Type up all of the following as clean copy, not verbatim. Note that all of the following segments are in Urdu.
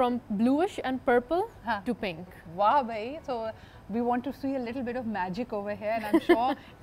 from bluish and purple Huh. to pink. Wow, bhai. So we want to see a little bit of magic over here, and I'm sure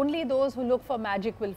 only those who look for magic will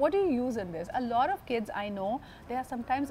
what do you use in this? A lot of kids I know they are sometimes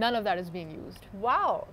none of that is being used. Wow!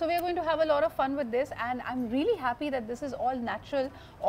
So we are going to have a lot of fun with this, and I'm really happy that this is all natural,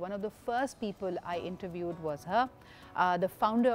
one of the first people I interviewed was her, the founder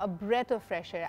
a breath of fresh air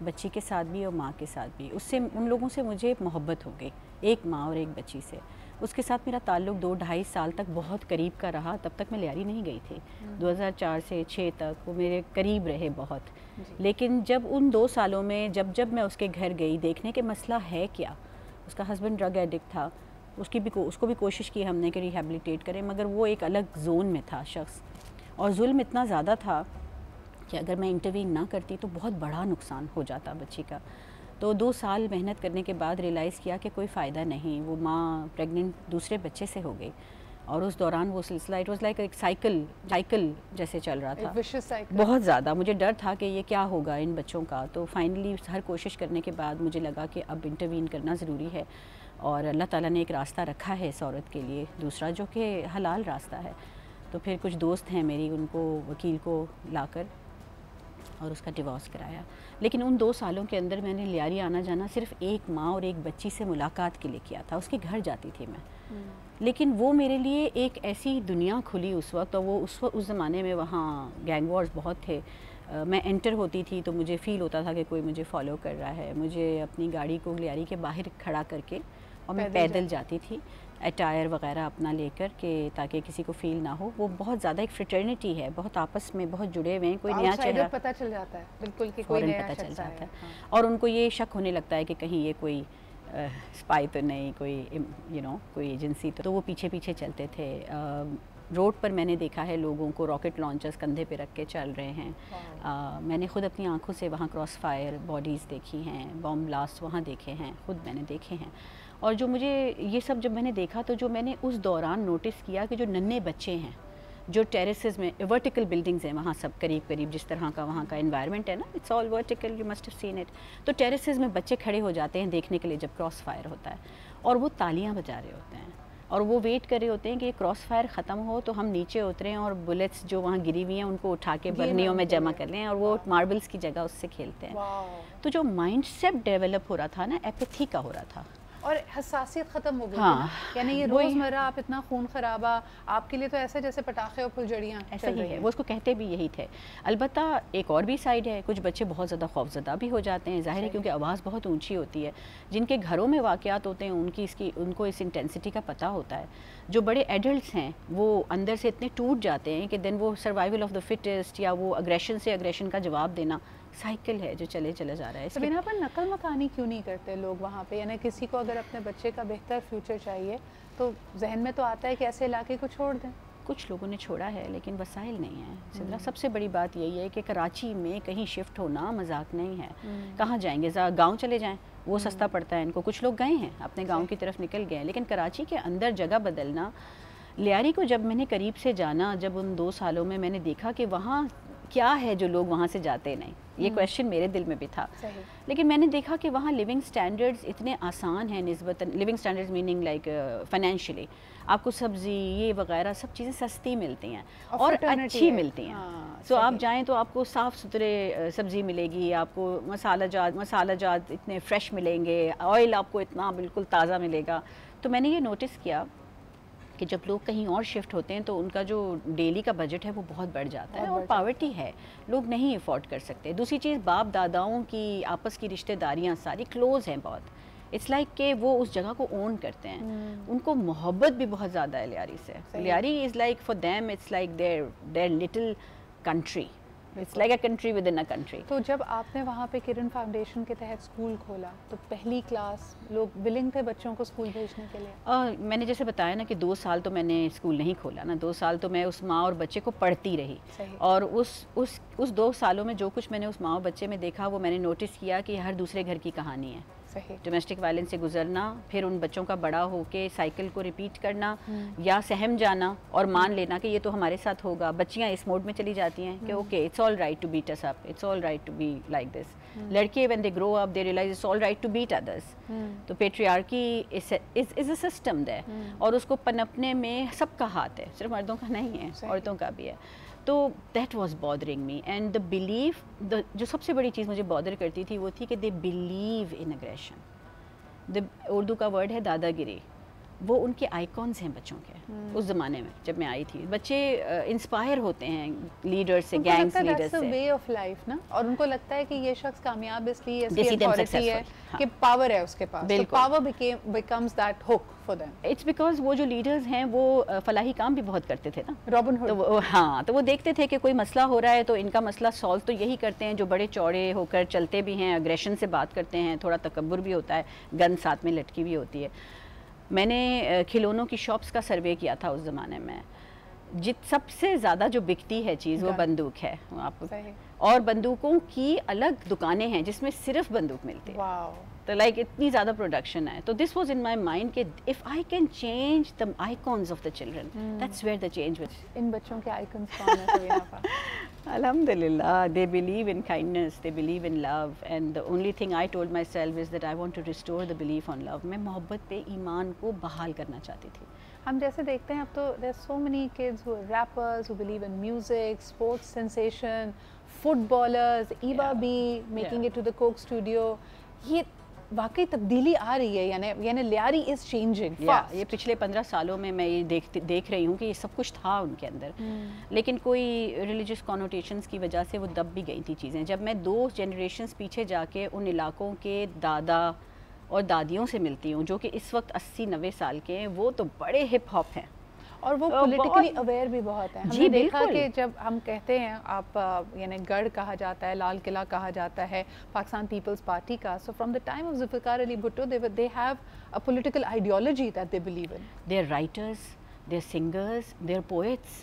بچی کے ساتھ بھی اور ماں کے ساتھ بھی. اس سے ان لوگوں سے مجھے محبت ہو گئی, ایک ماں اور ایک بچی سے. اس کے ساتھ میرا تعلق 2-2.5 سال تک بہت قریب کا رہا. تب تک میں لیاری نہیں گئی تھی, 2004 سے 6 تک وہ میرے قریب رہے بہت. لیکن جب ان 2 سالوں میں جب میں اس کے گھر گئی دیکھنے کہ مسئلہ ہے کیا, اس کا ہسبینڈ ڈرگ ایڈکٹ تھا, اس کو بھی کوشش کی ہم نے کہ ریہیبلیٹیٹ کریں, مگر وہ ایک الگ زون میں تھا شخص, اور ظلم اتنا زیادہ تھا کہ اگر میں انٹروین نہ کرتی تو بہت بڑا نقصان ہو جاتا بچی کا. تو 2 سال محنت کرنے کے بعد ریئلائز کیا کہ کوئی فائدہ نہیں. وہ ماں پریگننٹ دوسرے بچے سے ہو گئی, اور اس دوران وہ سلسلہ اٹ واز لائک ایک سائیکل جیسے چل رہا تھا. بہت زیادہ مجھے ڈر تھا کہ یہ کیا ہوگا ان بچوں کا. تو فائنلی ہر کوشش کرنے کے بعد مجھے لگا کہ اب انٹروین کرنا ضروری ہے, اور اللہ تعالیٰ نے ایک راستہ رکھا ہے اس عورت کے لیے, دوسرا جو کہ حلال راستہ ہے. تو پھر کچھ دوست ہیں میری, ان کو وکیل کو لا کر اور اس کا ڈیورس کرایا. لیکن ان 2 سالوں کے اندر میں نے لیاری آنا جانا صرف ایک ماں اور ایک بچی سے ملاقات کے لیے کیا تھا. اس کے گھر جاتی تھی میں, لیکن وہ میرے لیے ایک ایسی دنیا کھلی اس وقت. اور وہ اس زمانے میں وہاں گینگ وارز بہت تھے. میں انٹر ہوتی تھی تو مجھے فیل ہوتا تھا کہ کوئی مجھے فالو کر رہا ہے. مجھے اپنی گاڑی کو لیاری کے باہر کھڑا کر کے, اور میں پیدل جاتی تھی اٹائر وغیرہ اپنا لے کر, کہ تاکہ کسی کو فیل نہ ہو. وہ بہت زیادہ ایک فریٹرنیٹی ہے, بہت آپس میں بہت جڑے ہوئے ہیں. کوئی نیا چہرہ پتہ چل جاتا ہے بالکل کہ کوئی نیا پتہ چل جاتا ہے, اور ان کو یہ شک ہونے لگتا ہے کہ کہیں یہ کوئی اسپائی تو نہیں, کوئی کوئی ایجنسی. تو وہ پیچھے پیچھے چلتے تھے. روڈ پر میں نے دیکھا ہے لوگوں کو راکٹ لانچرز کندھے پہ رکھ کے چل رہے ہیں. میں نے خود اپنی آنکھوں سے وہاں کراس فائر باڈیز دیکھی ہیں, بام بلاسٹ وہاں دیکھے ہیں, خود میں نے دیکھے ہیں. اور جو مجھے یہ سب جب میں نے دیکھا تو جو میں نے اس دوران نوٹس کیا کہ جو ننھے بچے ہیں, جو ٹیریسز میں ورٹیکل بلڈنگز ہیں وہاں سب قریب جس طرح کا وہاں کا انوائرمنٹ ہے نا, it's all vertical, you must have seen it. تو ٹیریسز میں بچے کھڑے ہو جاتے ہیں دیکھنے کے لیے جب کراس فائر ہوتا ہے, اور وہ تالیاں بجا رہے ہوتے ہیں, اور وہ ویٹ کر رہے ہوتے ہیں کہ کراس فائر ختم ہو تو ہم نیچے اتریں اور بلٹس جو وہاں گری ہوئی ہیں ان کو اٹھا کے برنیوں میں جمع کر لیں, اور وہ ماربلس کی جگہ اس سے کھیلتے ہیں. تو جو مائنڈ سیٹ ڈیولپ ہو رہا تھا نا, ایپتھی کا ہو رہا تھا, اور حساسیت ختم ہو گئی. ہاں, یعنی یہ روزمرہ آپ اتنا خون خرابہ, آپ کے لیے تو ایسے جیسے پٹاخے اور پھلجڑیاں ایسا ہی ہے. وہ اس کو کہتے بھی یہی تھے. البتہ ایک اور بھی سائڈ ہے, کچھ بچے بہت زیادہ خوفزدہ بھی ہو جاتے ہیں, ظاہر ہے کیونکہ آواز بہت اونچی ہوتی ہے. جن کے گھروں میں واقعات ہوتے ہیں ان کو اس انٹینسٹی کا پتہ ہوتا ہے. جو بڑے ایڈلٹس ہیں وہ اندر سے اتنے ٹوٹ جاتے ہیں کہ دین وہ سروائیول آف دا فٹسٹ, یا وہ اگریشن کا جواب دینا سائیکل ہے جو چلا جا رہا ہے. تو بنا پر نقل مکانی کیوں نہیں کرتے لوگ وہاں پہ؟ یعنی کسی کو اگر اپنے بچے کا بہتر فیوچر چاہیے تو ذہن میں تو آتا ہے کہ ایسے علاقے کو چھوڑ دیں. کچھ لوگوں نے چھوڑا ہے لیکن وسائل نہیں ہیں. سدرا سب سے بڑی بات یہی ہے کہ کراچی میں کہیں شفٹ ہونا مذاق نہیں ہے. کہاں جائیں گے؟ گاؤں چلے جائیں, وہ سستا پڑتا ہے ان کو. کچھ لوگ گئے ہیں اپنے گاؤں کی طرف نکل گئے ہیں, لیکن کراچی کے اندر جگہ بدلنا. لیاری کو جب میں نے قریب سے جانا, جب ان 2 سالوں میں میں نے دیکھا کہ وہاں کیا ہے جو لوگ وہاں سے جاتے نہیں, یہ کویشچن میرے دل میں بھی تھا. لیکن میں نے دیکھا کہ وہاں لیونگ سٹینڈرڈز اتنے آسان ہیں نسبتاً. Living standards meaning like financially, آپ کو سبزی یہ وغیرہ سب چیزیں سستی ملتی ہیں اور اچھی ملتی ہیں. سو آپ جائیں تو آپ کو صاف ستھرے سبزی ملے گی, آپ کو مسالہ جات اتنے فریش ملیں گے, آئل آپ کو اتنا بالکل تازہ ملے گا. تو میں نے یہ نوٹس کیا کہ جب لوگ کہیں اور شفٹ ہوتے ہیں تو ان کا جو ڈیلی کا بجٹ ہے وہ بہت بڑھ جاتا ہے, اور پاورٹی ہے, لوگ نہیں افورڈ کر سکتے. دوسری چیز, باپ داداؤں کی آپس کی رشتہ داریاں ساری کلوز ہیں بہت. اٹس لائک کہ وہ اس جگہ کو اون کرتے ہیں, ان کو محبت بھی بہت زیادہ ہے لیاری سے. Lyari is like for them, it's like their little country. It's like a country within a country. تو جب آپ نے وہاں پہ کرن فاؤنڈیشن کے تحت اسکول کھولا تو پہلی کلاس لوگ ولنگ تھے بچوں کو اسکول بھیجنے کے لیے؟ میں نے جیسے بتایا نا کہ 2 سال تو میں نے اسکول نہیں کھولا نا, 2 سال تو میں اس ماں اور بچے کو پڑھتی رہی. اور اس 2 سالوں میں جو کچھ میں نے اس ماں اور بچے میں دیکھا وہ میں نے نوٹس کیا کہ ہر دوسرے گھر کی کہانی ہے. ڈومیسٹک وائلنس سے گزرنا, پھر ان بچوں کا بڑا ہو کے سائیکل کو ریپیٹ کرنا یا سہم جانا اور مان لینا کہ یہ تو ہمارے ساتھ ہوگا. بچیاں اس موڈ میں چلی جاتی ہیں کہ okay it's all right to beat us up, it's all right to be like this. لڑکے when they grow up they realize it's all right to beat others. تو patriarchy is a system there, اور اس کو پنپنے میں سب کا ہاتھ ہے, صرف مردوں کا نہیں ہے, عورتوں کا بھی ہے. تو that was bothering me. And the belief, جو سب سے بڑی چیز مجھے بادر کرتی تھی وہ تھی کہ they believe in aggression. Urdu کا ورڈ ہے دادا گیری. وہ ان کے آئیکونز ہیں بچوں کے. اس زمانے میں جب میں آئی تھی بچے انسپائر ہوتے ہیں لیڈر سے, گینگز لیڈر سے. وے آف لائف نا, اور ان کو لگتا ہے کہ یہ شخص کامیاب اس لیے اس کی اتھارٹی ہے کہ پاور ہے اس کے پاس, تو power becomes that hook for them. It's because وہ جو لیڈرز ہیں وہ فلاحی کام بھی بہت کرتے تھے نا, رابن ہوڈ. ہاں, تو وہ دیکھتے تھے کہ کوئی مسئلہ ہو رہا ہے تو ان کا مسئلہ سالو تو یہی کرتے ہیں جو بڑے چوڑے ہو کر چلتے بھی ہیں, اگریشن سے بات کرتے ہیں, تھوڑا تکبر بھی ہوتا ہے, گن ساتھ میں لٹکی بھی ہوتی ہے. میں نے کھلونوں کی شاپس کا سروے کیا تھا اس زمانے میں, سب سے زیادہ جو بکتی ہے چیز وہ بندوق ہے. اور بندوقوں کی الگ دکانیں ہیں جس میں صرف بندوق ملتی ہے. تو لائک اتنی زیادہ پروڈکشن ہے. تو this was in my mind کہ if I can change the icons of the children, that's where the change will. ان بچوں کے آئیکونز کون ہیں سبینہ آپا؟ Alhamdulillah, they believe in kindness, they believe in love, and the only thing I told myself is that I want to restore the belief on love. میں محبت پہ ایمان کو بحال کرنا چاہتی تھی. ہم جیسے دیکھتے ہیں اب تو there are so many kids who are rappers, who believe in music, sports sensation, footballers, Eva B making it to the Coke studio. یہ واقعی تبدیلی آ رہی ہے, یعنی لیاری از چینجنگ. یہ پچھلے 15 سالوں میں یہ دیکھ رہی ہوں کہ یہ سب کچھ تھا ان کے اندر, لیکن کوئی ریلیجس کونوٹیشنز کی وجہ سے وہ دب بھی گئی تھی چیزیں. جب میں 2 جنریشنز پیچھے جا کے ان علاقوں کے دادا اور دادیوں سے ملتی ہوں جو کہ اس وقت 80-90 سال کے ہیں, وہ تو بڑے ہپ ہاپ ہیں اور وہ پولیٹیکلی اویئر بھی بہت ہیں. ہم نے دیکھا کہ جب ہم کہتے ہیں آپ یعنی گڑھ کہا جاتا ہے, لال قلعہ کہا جاتا ہے پاکستان پیپلز پارٹی کا, so from the time of Zulfikar Ali Bhutto they have a political ideology that they believe in. They are writers, they are singers, they are poets.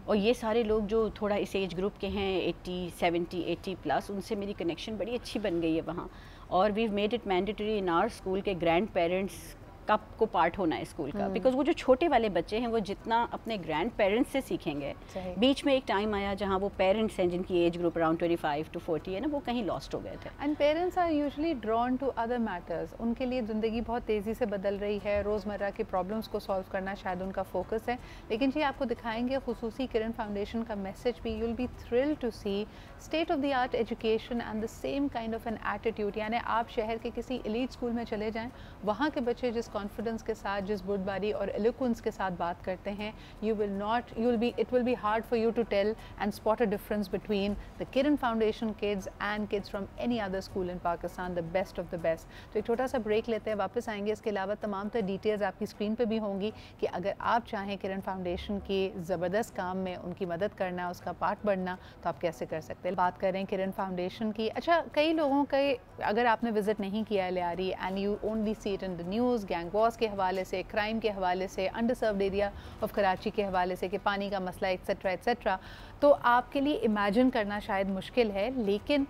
اور یہ سارے لوگ جو تھوڑا اس ایج گروپ کے ہیں 80, 70, 80 پلس, ان سے میری کنیکشن بڑی اچھی بن گئی ہے وہاں. اور we've made it mandatory in our school کہ گرینڈ پیرنٹس کب کو پارٹ ہونا ہے اسکول کا, بیکاز وہ جو چھوٹے والے بچے ہیں وہ جتنا اپنے گرینڈ پیرنٹس سے سیکھیں گے. بیچ میں ایک ٹائم آیا جہاں وہ پیرنٹس ہیں جن کی ایج گروپ اراؤنڈ 25 to 40 ہے نا, وہ کہیں لاسٹ ہو گئے تھے. And parents are usually drawn to other matters. ان کے لیے زندگی بہت تیزی سے بدل رہی ہے, روزمرہ کے پرابلمس کو سالو کرنا شاید ان کا فوکس ہے. لیکن جی آپ کو دکھائیں گے خصوصی کرن فاؤنڈیشن کا میسج بھی, you will be thrilled to see state of the art education and the same kind of an attitude. یعنی آپ شہر کے کسی ایلیٹ اسکول میں چلے جائیں, وہاں کے بچے جس کانفیڈنس کے ساتھ, جس بردباری اور ایلوکوینس کے ساتھ بات کرتے ہیں, it will be hard for you to tell and spot a difference between the Kiran Foundation kids and kids from any other school in Pakistan, the best of the best. تو ایک چھوٹا سا بریک لیتے ہیں, واپس آئیں گے. اس کے علاوہ تمام تر ڈیٹیلز آپ کی اسکرین پہ بھی ہوں گی کہ اگر آپ چاہیں کرن فاؤنڈیشن کے زبردست کام میں ان کی مدد کرنا, اس کا پارٹ بننا, تو آپ کیسے کر سکتے ہیں. بات کر رہے ہیں کرن فاؤنڈیشن کی. اچھا, کئی لوگوں کے اگر آپ نے وزٹ نہیں کیا ہے Lyari and you only see it in the news, gang war کے حوالے سے, کرائم کے حوالے سے, underserved area of Karachi کے حوالے سے کہ پانی کا مسئلہ ایٹسیٹرا ایٹسیٹرا, تو آپ کے لیے امیجن کرنا شاید مشکل ہے. لیکن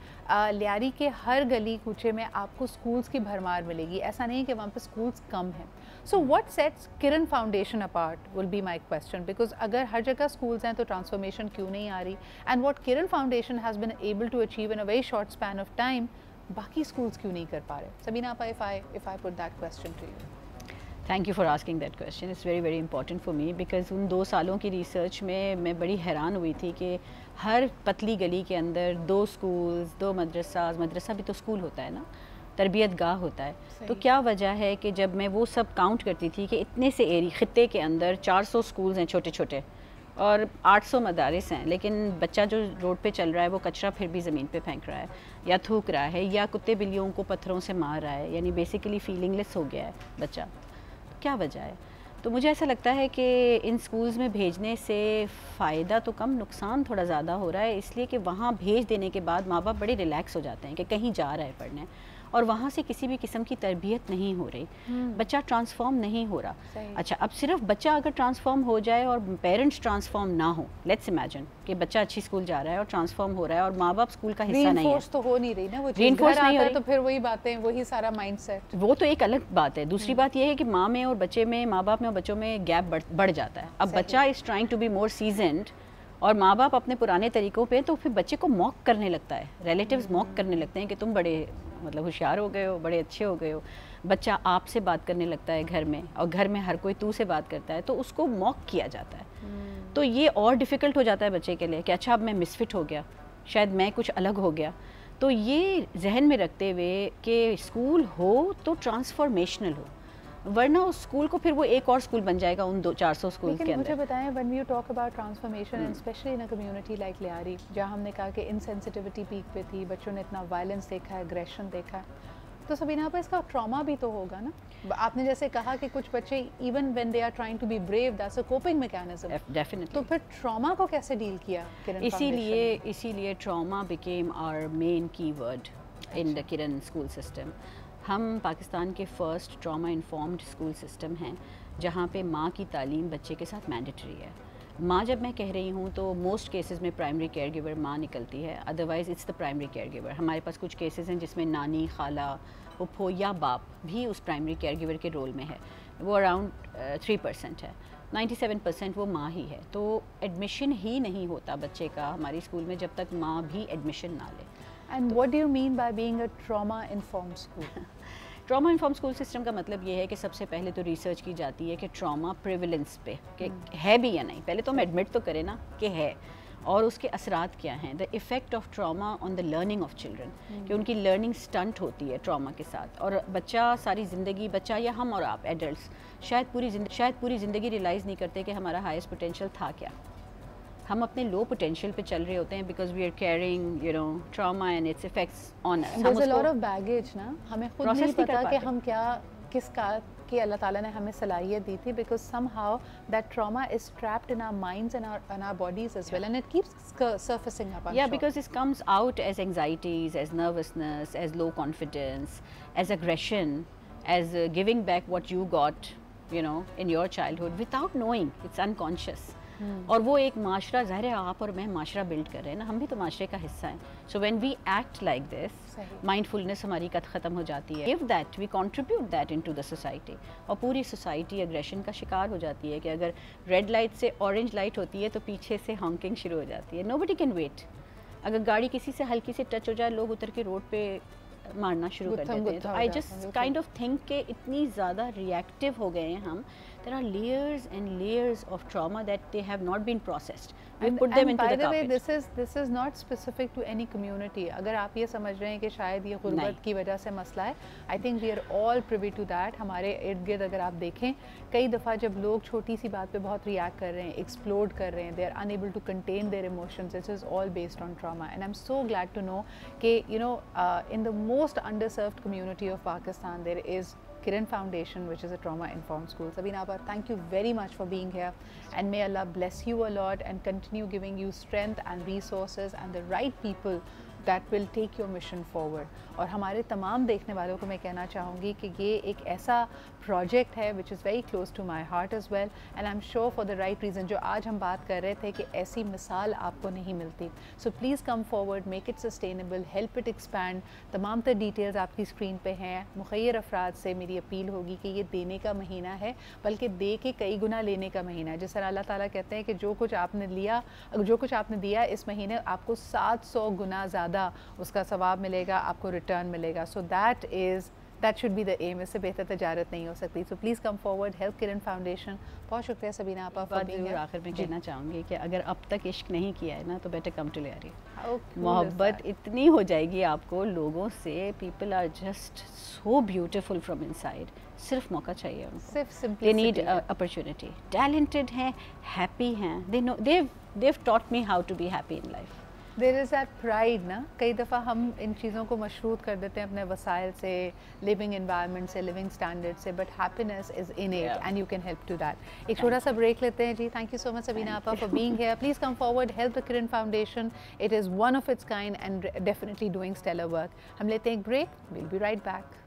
لیاری کے ہر گلی کوچے میں آپ کو سکولز کی بھرمار ملے گی. ایسا نہیں کہ وہاں پہ سکولز کم ہیں. So what sets Kiran foundation apart will be my question, because اگر ہر جگہ سکولز ہیں تو ٹرانسفارمیشن کیوں نہیں آ رہی, and what Kiran foundation has been able to achieve in a very short span of time, باقی سکولز کیوں نہیں کر پا رہے. سبینہ آپا, if I put that question to you. Thank you for asking that question. It's very very important for me, because in 2 سالوں کی ریسرچ میں بڑی حیران ہوئی تھی کہ ہر پتلی گلی کے اندر 2 اسکولز, 2 مدرسہ بھی تو اسکول ہوتا ہے نا, تربیت گاہ ہوتا ہے. تو کیا وجہ ہے کہ جب میں وہ سب کاؤنٹ کرتی تھی کہ اتنے سے خطے کے اندر 400 اسکولز ہیں چھوٹے چھوٹے اور 800 مدارس ہیں, لیکن بچہ جو روڈ پہ چل رہا ہے وہ کچرا پھر بھی زمین پہ پھینک رہا ہے, یا تھوک رہا ہے, یا کتے بلیوں کو پتھروں سے مار رہا ہے, یعنی بیسیکلی فیلنگ لیس ہو گیا ہے بچہ. کیا وجہ ہے؟ تو مجھے ایسا لگتا ہے کہ ان سکولز میں بھیجنے سے فائدہ تو کم, نقصان تھوڑا زیادہ ہو رہا ہے, اس لیے کہ وہاں بھیج دینے کے بعد ماں باپ بڑے ریلیکس ہو جاتے ہیں کہ کہیں جا رہا ہے پڑھنے, اور وہاں سے کسی بھی قسم کی تربیت نہیں ہو رہی, بچہ ٹرانسفارم نہیں ہو رہا. اچھا, اب صرف بچہ اگر ٹرانسفارم ہو جائے اور پیرنٹس ٹرانسفارم نہ ہو, لیٹس امیجن کہ بچہ اچھی اسکول جا رہا ہے اور ٹرانسفارم ہو رہا ہے اور ماں باپ اسکول کا حصہ نہیں ہے, رینفورس تو ہو نہیں رہی نا, وہ رینفورس نہیں ہو رہی, تو پھر وہی باتیں, وہی سارا مائنڈ سیٹ, وہ تو ایک الگ بات ہے. دوسری بات یہ ہے کہ ماں میں اور بچے میں, ماں باپ میں اور بچوں میں گیپ بڑھ جاتا ہے. اب بچہ is trying to be more seasoned اور ماں باپ اپنے پرانے طریقوں پہ, تو پھر بچے کو موک کرنے لگتا ہے, ریلیٹیوز موک کرنے لگتے ہیں کہ تم بڑے مطلب ہوشیار ہو گئے ہو, بڑے اچھے ہو گئے ہو. بچہ آپ سے بات کرنے لگتا ہے گھر میں, اور گھر میں ہر کوئی تو سے بات کرتا ہے, تو اس کو موک کیا جاتا ہے. تو یہ اور ڈیفیکلٹ ہو جاتا ہے بچے کے لیے کہ اچھا اب میں مس فٹ ہو گیا, شاید میں کچھ الگ ہو گیا. تو یہ ذہن میں رکھتے ہوئے کہ اسکول ہو تو ٹرانسفارمیشنل ہو, ورنہ اس اسکول کو پھر وہ ایک اور اسکول بن جائے گا ان 400 اسکول کے لیکن مجھے اندر. بتائیں when you talk about transformation and especially in a community like Lyari جہاں ہم نے کہا کہ insensitivity پیک پہ تھی, بچوں نے اتنا وائلنس دیکھا ہے, اگریشن دیکھا ہے, تو سبینہ آپا اس کا ٹراما بھی تو ہوگا نا. آپ نے جیسے کہا کہ کچھ بچے even when they are trying to be brave that's a coping mechanism. Definitely. تو پھر ٹراما کو کیسے ڈیل کیا کرن فاؤنڈیشن؟ اسی لیے trauma became our main keyword in the کرن اسکول سسٹم. ہم پاکستان کے first trauma informed school system ہیں جہاں پہ ماں کی تعلیم بچے کے ساتھ مینڈیٹری ہے. ماں جب میں کہہ رہی ہوں تو موسٹ کیسز میں پرائمری کیئر گیور ماں نکلتی ہے, otherwise it's the primary caregiver. ہمارے پاس کچھ کیسز ہیں جس میں نانی, خالہ, پھپھو یا باپ بھی اس پرائمری کیئر گیور کے رول میں ہے, وہ اراؤنڈ 3% ہے. 97% وہ ماں ہی ہے. تو ایڈمیشن ہی نہیں ہوتا بچے کا ہماری اسکول میں جب تک ماں بھی ایڈمیشن نہ لے. And what do you mean by being a trauma informed school? Trauma inform school system کا مطلب یہ ہے کہ سب سے پہلے تو ریسرچ کی جاتی ہے کہ ٹراما پریولنس پہ کہ ہے بھی یا نہیں. پہلے تو ہم ایڈمٹ تو کریں نا کہ ہے, اور اس کے اثرات کیا ہیں. The effect of trauma on the learning of children, کہ ان کی لرننگ اسٹنٹ ہوتی ہے ٹراما کے ساتھ. اور بچہ ساری زندگی, بچہ یا ہم اور آپ ایڈلٹس شاید پوری زندگی ریلائز نہیں کرتے کہ ہمارا ہائیسٹ پوٹینشیل تھا کیا. ہم اپنے لو پوٹینشیل پہ چل رہے ہوتے ہیں because we are carrying trauma and its effects on us. There's a lot of baggage نا, ہمیں خود نہیں پتا کہ ہم کیا کس کا کہ اللہ تعالیٰ نے ہمیں صلاحیت دی تھی, because somehow that trauma is trapped in our minds and our bodies as well, and it keeps surfacing up. Yeah, because it comes out as anxieties, as nervousness, as low confidence, as aggression, as giving back what you got, in your childhood without knowing. It's unconscious. اور وہ ایک معاشرہ, ظاہر ہے آپ اور میں معاشرہ بلڈ کر رہے ہیں نا, ہم بھی تو معاشرے کا حصہ ہیں. So when we act like this, mindfulness ہماری ختم ہو جاتی ہے. If that we contribute that into the society, اور پوری سوسائٹی اگریشن کا شکار ہو جاتی ہے کہ اگر ریڈ لائٹ سے اورنج لائٹ ہوتی ہے تو پیچھے سے ہانکنگ شروع ہو جاتی ہے. نو بڈی کین ویٹ. اگر گاڑی کسی سے ہلکی سے ٹچ ہو جائے, لوگ اتر کے روڈ پہ مارنا شروع کر دیتے ہیں. تو I just kind of think کہ اتنی زیادہ ریئیکٹیو ہو گئے ہیں ہم. There are layers and layers of trauma that they have not been processed. We put them into the carpet. By the way, this is not specific to any community. اگر آپ یہ سمجھ رہے ہیں کہ شاید یہ غربت کی وجہ سے مسئلہ ہے, I think we are all privy to that. ہمارے ارد گرد اگر آپ دیکھیں, کئی دفعہ جب لوگ چھوٹی سی بات پہ بہت ریئیکٹ کر رہے ہیں, ایکسپلوڈ کر رہے ہیں, they are unable to contain their emotions. This is all based on trauma. And I'm so glad to know کہ in the most underserved community of Pakistan there is Kiran Foundation, which is a trauma informed school. Sabina Appa, thank you very much for being here, and may Allah bless you a lot and continue giving you strength and resources and the right people that will take your mission forward. اور ہمارے تمام دیکھنے والوں کو میں کہنا چاہوں گی کہ یہ ایک ایسا پروجیکٹ ہے which is very close to my heart as well, and I'm sure for the right reason. جو آج ہم بات کر رہے تھے کہ ایسی مثال آپ کو نہیں ملتی. So please come forward, make it sustainable, help it expand. تمام تر ڈیٹیلز آپ کی اسکرین پہ ہیں. مخیر افراد سے میری اپیل ہوگی کہ یہ دینے کا مہینہ ہے, بلکہ دے کے کئی گنا لینے کا مہینہ ہے. جس طرح اللہ تعالیٰ کہتے ہیں کہ جو کچھ آپ نے دیا اس مہینے آپ کو 700 گنا زیادہ اس کا ثواب ملے گا, آپ کو ریٹرن ملے گا. So that should be the aim. اس سے بہتر تجارت نہیں ہو سکتی. So please come forward, help Kiran Foundation. بہت شکریہ سبینہ آپا for being here. آخر میں کہنا چاہوں گی کہ اگر اب تک عشق نہیں کیا ہے نا تو بیٹر کم ٹو لیاری. محبت اتنی ہو جائے گی آپ کو لوگوں سے. People are just so beautiful from inside. صرف موقع چاہیے ان کو. صرف they need opportunity. talented ہیں, happy ہیں. they've taught me how to be happy in life. There is that pride نا. کئی دفعہ ہم ان چیزوں کو مشروط کر دیتے ہیں اپنے وسائل سے, living environment سے, living standard سے, but happiness is innate and you can help to that. ایک چھوٹا سا بریک لیتے ہیں جی. Thank you so much Sabina Appa for being here. Please come forward, help the Kiran Foundation. It is one of its kind and definitely doing stellar work. ہم لیتے ہیں ایک break. We'll be right back.